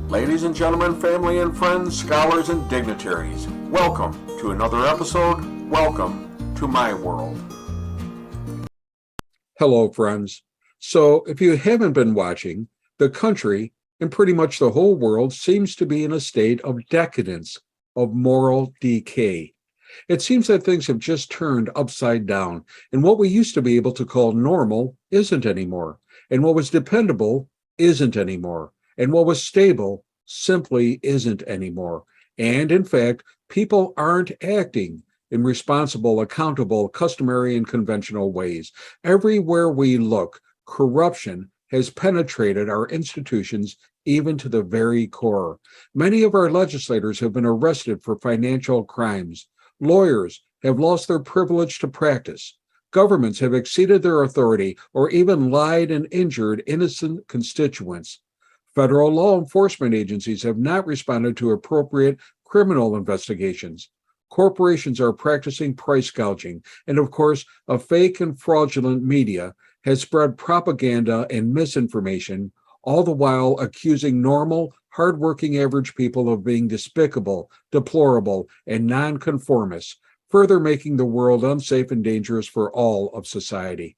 Ladies and gentlemen, family and friends, scholars and dignitaries, welcome to another episode. Welcome to my world. Hello, friends. So, if you haven't been watching, the country and pretty much the whole world seems to be in a state of decadence, of moral decay. It seems that things have just turned upside down, and what we used to be able to call normal isn't anymore, and what was dependable isn't anymore, and what was stable simply isn't anymore. And in fact, people aren't acting in responsible, accountable, customary, and conventional ways. Everywhere we look, corruption has penetrated our institutions even to the very core. Many of our legislators have been arrested for financial crimes. Lawyers have lost their privilege to practice. Governments have exceeded their authority or even lied and injured innocent constituents. Federal law enforcement agencies have not responded to appropriate criminal investigations. Corporations are practicing price gouging, and of course, a fake and fraudulent media has spread propaganda and misinformation, all the while accusing normal, hardworking average people of being despicable, deplorable, and nonconformists, further making the world unsafe and dangerous for all of society.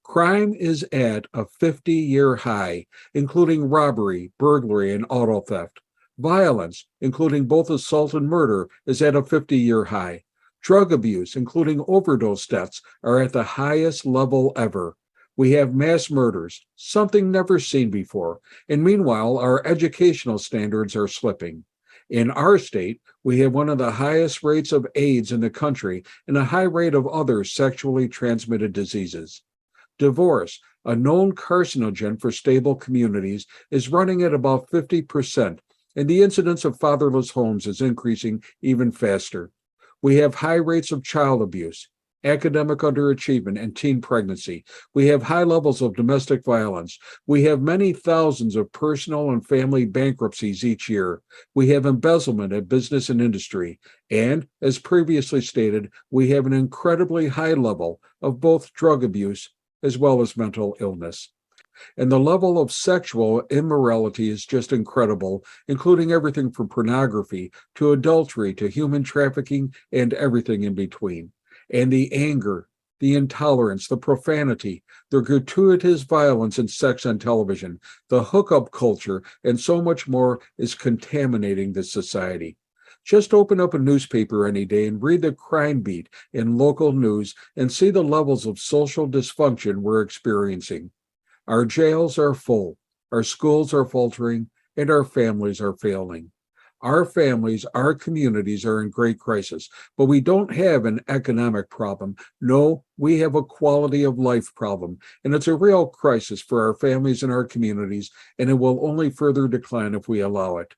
Crime is at a 50-year high, including robbery, burglary, and auto theft. Violence, including both assault and murder, is at a 50-year high. Drug abuse, including overdose deaths, are at the highest level ever. We have mass murders, something never seen before, and meanwhile, our educational standards are slipping. In our state, we have one of the highest rates of AIDS in the country and a high rate of other sexually transmitted diseases. Divorce, a known carcinogen for stable communities, is running at about 50%, and the incidence of fatherless homes is increasing even faster. We have high rates of child abuse, academic underachievement, and teen pregnancy. We have high levels of domestic violence. We have many thousands of personal and family bankruptcies each year. We have embezzlement at business and industry. And, as previously stated, we have an incredibly high level of both drug abuse as well as mental illness. And the level of sexual immorality is just incredible, including everything from pornography to adultery to human trafficking and everything in between. And the anger, the intolerance, the profanity, the gratuitous violence and sex on television, the hookup culture, and so much more is contaminating this society. Just open up a newspaper any day and read the crime beat in local news and see the levels of social dysfunction we're experiencing. Our jails are full, our schools are faltering, and our families are failing. Our families, our communities are in great crisis, but we don't have an economic problem. No, we have a quality of life problem, and it's a real crisis for our families and our communities, and it will only further decline if we allow it.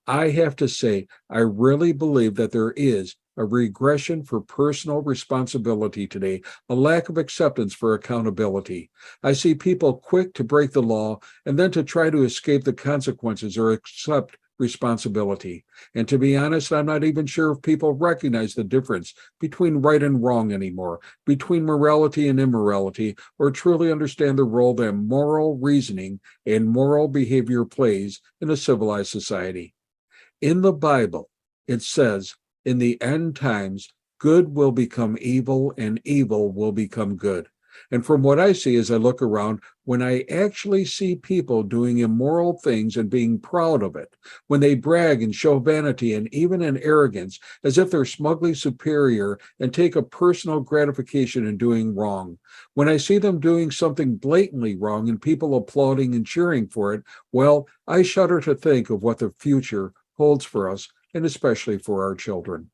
I have to say, I really believe that there is a regression for personal responsibility today, a lack of acceptance for accountability. I see people quick to break the law and then to try to escape the consequences or accept responsibility. And to be honest, I'm not even sure if people recognize the difference between right and wrong anymore, between morality and immorality, or truly understand the role that moral reasoning and moral behavior plays in a civilized society. In the Bible, it says, in the end times, good will become evil and evil will become good. And from what I see as I look around, when I actually see people doing immoral things and being proud of it, when they brag and show vanity and even an arrogance as if they're smugly superior and take a personal gratification in doing wrong, when I see them doing something blatantly wrong and people applauding and cheering for it, well, I shudder to think of what the future holds for us, and especially for our children.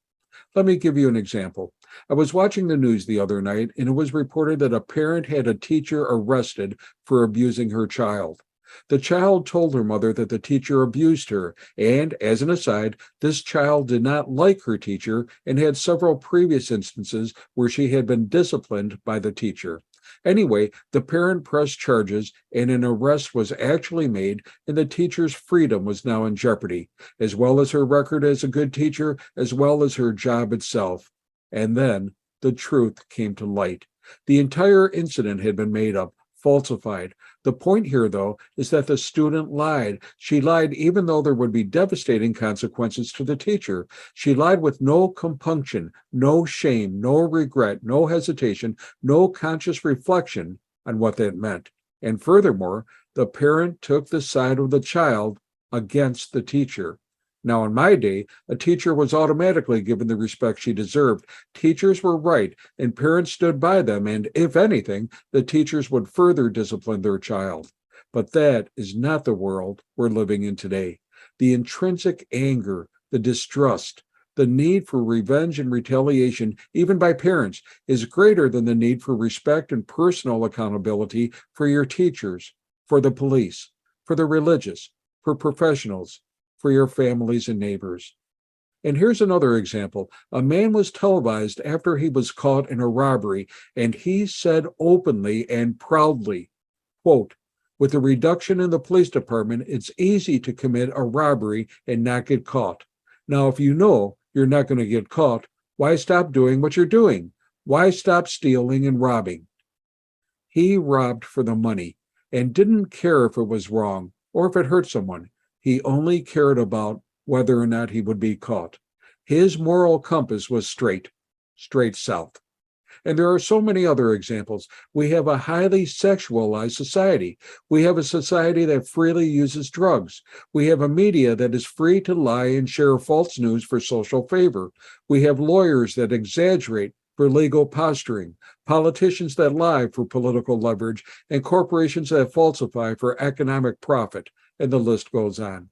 Let me give you an example. I was watching the news the other night, and it was reported that a parent had a teacher arrested for abusing her child. The child told her mother that the teacher abused her, and, as an aside, this child did not like her teacher and had several previous instances where she had been disciplined by the teacher. Anyway, the parent pressed charges and an arrest was actually made, and the teacher's freedom was now in jeopardy, as well as her record as a good teacher, as well as her job itself. And then the truth came to light. The entire incident had been made up, falsified. The point here, though, is that the student lied. She lied even though there would be devastating consequences to the teacher. She lied with no compunction, no shame, no regret, no hesitation, no conscious reflection on what that meant. And furthermore, the parent took the side of the child against the teacher. Now, in my day, a teacher was automatically given the respect she deserved. Teachers were right, and parents stood by them, and if anything, the teachers would further discipline their child. But that is not the world we're living in today. The intrinsic anger, the distrust, the need for revenge and retaliation, even by parents, is greater than the need for respect and personal accountability for your teachers, for the police, for the religious, for professionals, for your families and neighbors. And here's another example. A man was televised after he was caught in a robbery, and he said openly and proudly, quote, "With the reduction in the police department, it's easy to commit a robbery and not get caught. Now, if you know you're not going to get caught, why stop doing what you're doing? Why stop stealing and robbing?" He robbed for the money and didn't care if it was wrong or if it hurt someone. He only cared about whether or not he would be caught. His moral compass was straight south. And there are so many other examples. We have a highly sexualized society. We have a society that freely uses drugs. We have a media that is free to lie and share false news for social favor. We have lawyers that exaggerate for legal posturing, politicians that lie for political leverage, and corporations that falsify for economic profit. And the list goes on.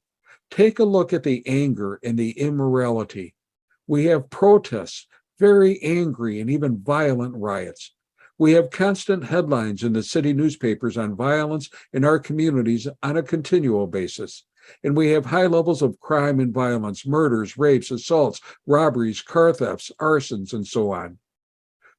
Take a look at the anger and the immorality. We have protests, very angry and even violent riots. We have constant headlines in the city newspapers on violence in our communities on a continual basis. And we have high levels of crime and violence, murders, rapes, assaults, robberies, car thefts, arsons, and so on.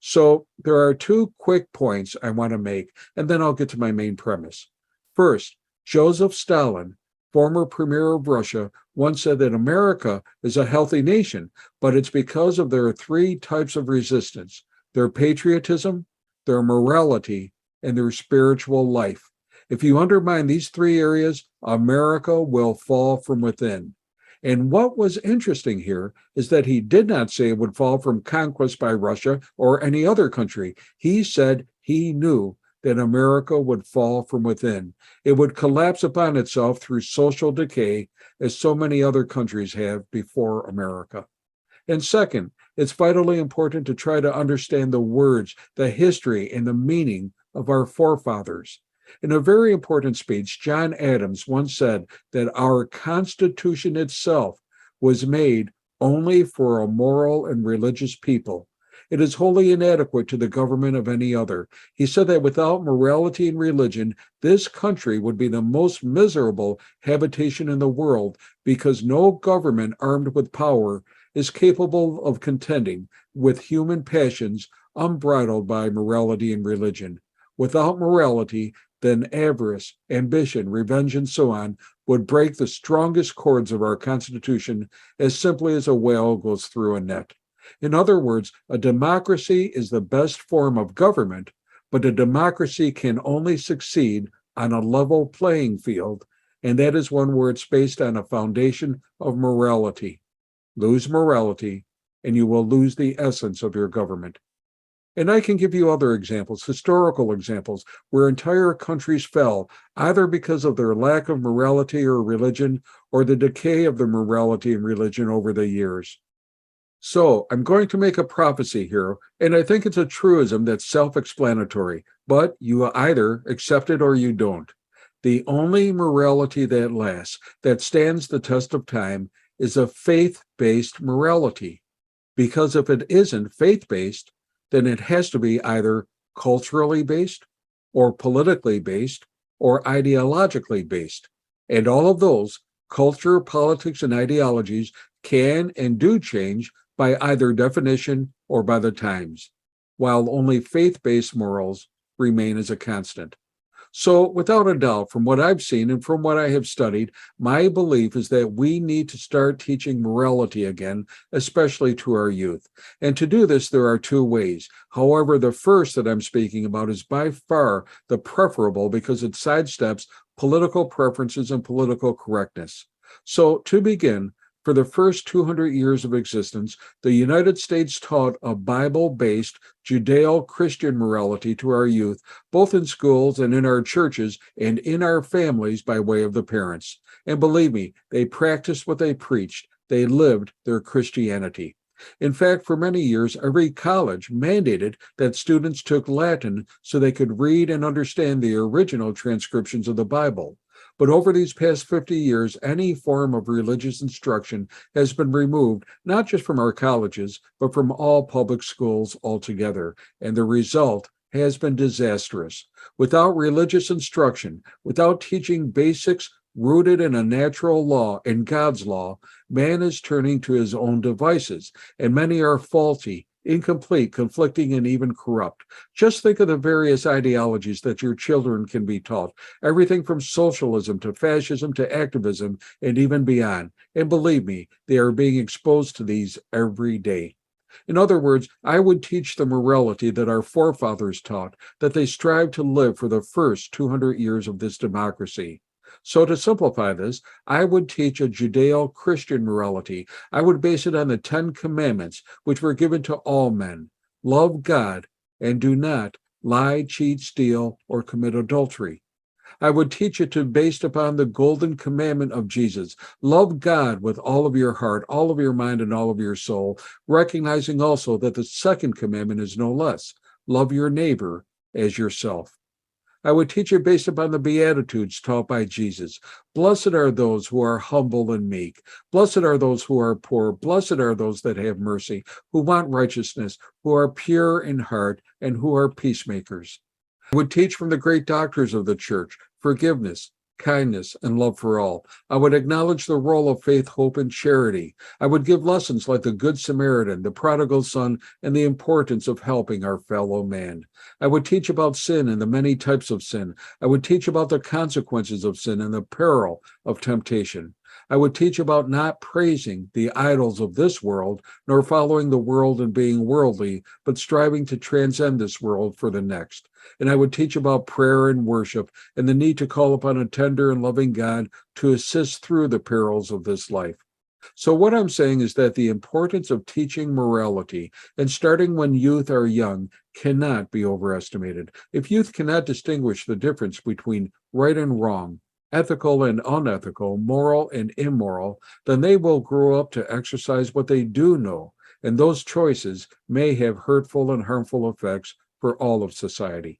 So there are two quick points I want to make, and then I'll get to my main premise. First, Joseph Stalin, former premier of Russia, once said that America is a healthy nation, but it's because of their three types of resistance: their patriotism, their morality, and their spiritual life. If you undermine these three areas, America will fall from within. And what was interesting here is that he did not say it would fall from conquest by Russia or any other country. He said he knew that America would fall from within. It would collapse upon itself through social decay, as so many other countries have before America. And second, it's vitally important to try to understand the words, the history, and the meaning of our forefathers. In a very important speech, John Adams once said that our Constitution itself was made only for a moral and religious people. It is wholly inadequate to the government of any other. He said that without morality and religion, this country would be the most miserable habitation in the world, because no government armed with power is capable of contending with human passions unbridled by morality and religion. Without morality, then avarice, ambition, revenge, and so on would break the strongest cords of our Constitution as simply as a whale goes through a net. In other words, a democracy is the best form of government, but a democracy can only succeed on a level playing field, and that is one where it's based on a foundation of morality. Lose morality, and you will lose the essence of your government. And I can give you other examples, historical examples, where entire countries fell, either because of their lack of morality or religion, or the decay of the morality and religion over the years. So I'm going to make a prophecy here, and I think it's a truism that's self-explanatory, but you either accept it or you don't. The only morality that lasts, that stands the test of time, is a faith-based morality. Because if it isn't faith-based, then it has to be either culturally based, or politically based, or ideologically based. And all of those, culture, politics, and ideologies, can and do change by either definition or by the times, while only faith-based morals remain as a constant. So, without a doubt, from what I've seen and from what I have studied, my belief is that we need to start teaching morality again, especially to our youth. And to do this, there are two ways. However, the first that I'm speaking about is by far the preferable because it sidesteps political preferences and political correctness. So, to begin, for the first 200 years of existence, the United States taught a Bible-based Judeo-Christian morality to our youth, both in schools and in our churches and in our families by way of the parents. And believe me, they practiced what they preached. They lived their Christianity. In fact, for many years, every college mandated that students took Latin so they could read and understand the original transcriptions of the Bible. But over these past 50 years, any form of religious instruction has been removed, not just from our colleges, but from all public schools altogether. And the result has been disastrous. Without religious instruction, without teaching basics rooted in a natural law, in God's law, man is turning to his own devices, and many are faulty, incomplete, conflicting, and even corrupt. Just think of the various ideologies that your children can be taught, everything from socialism to fascism to activism and even beyond. And believe me, they are being exposed to these every day. In other words, I would teach the morality that our forefathers taught, that they strived to live for the first 200 years of this democracy. So to simplify this, I would teach a Judeo-Christian morality. I would base it on the 10 Commandments, which were given to all men. Love God and do not lie, cheat, steal, or commit adultery. I would teach it to based upon the golden commandment of Jesus. Love God with all of your heart, all of your mind, and all of your soul, recognizing also that the second commandment is no less. Love your neighbor as yourself. I would teach it based upon the Beatitudes taught by Jesus. Blessed are those who are humble and meek. Blessed are those who are poor. Blessed are those that have mercy, who want righteousness, who are pure in heart, and who are peacemakers. I would teach from the great doctors of the church, forgiveness, kindness, and love for all. I would acknowledge the role of faith, hope, and charity. I would give lessons like the Good Samaritan, the prodigal son, and the importance of helping our fellow man. I would teach about sin and the many types of sin. I would teach about the consequences of sin and the peril of temptation. I would teach about not praising the idols of this world, nor following the world and being worldly, but striving to transcend this world for the next. And I would teach about prayer and worship and the need to call upon a tender and loving God to assist through the perils of this life. So what I'm saying is that the importance of teaching morality and starting when youth are young cannot be overestimated. If youth cannot distinguish the difference between right and wrong, ethical and unethical, moral and immoral, then they will grow up to exercise what they do know, and those choices may have hurtful and harmful effects for all of society.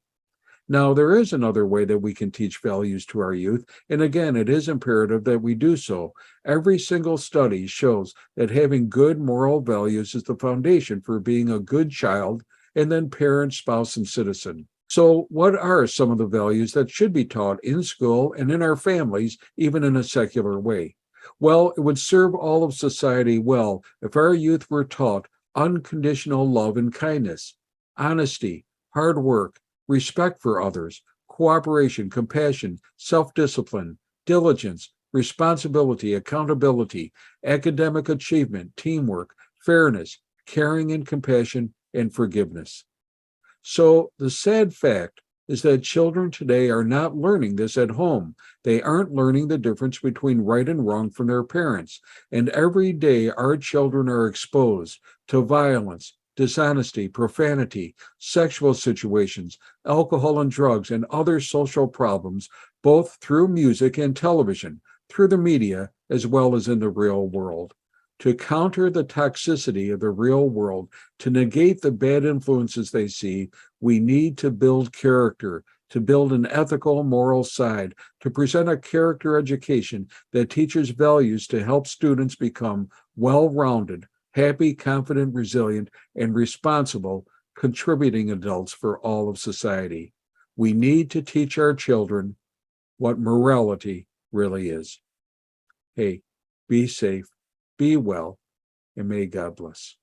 Now, there is another way that we can teach values to our youth, and again, it is imperative that we do so. Every single study shows that having good moral values is the foundation for being a good child, and then parent, spouse, and citizen. So what are some of the values that should be taught in school and in our families, even in a secular way? Well, it would serve all of society well if our youth were taught unconditional love and kindness, honesty, hard work, respect for others, cooperation, compassion, self-discipline, diligence, responsibility, accountability, academic achievement, teamwork, fairness, caring and compassion, and forgiveness. So the sad fact is that children today are not learning this at home. They aren't learning the difference between right and wrong from their parents. And every day our children are exposed to violence, dishonesty, profanity, sexual situations, alcohol and drugs, and other social problems, both through music and television, through the media, as well as in the real world. To counter the toxicity of the real world, to negate the bad influences they see, we need to build character, to build an ethical, moral side, to present a character education that teaches values to help students become well-rounded, happy, confident, resilient, and responsible, contributing adults for all of society. We need to teach our children what morality really is. Hey, be safe, be well, and may God bless.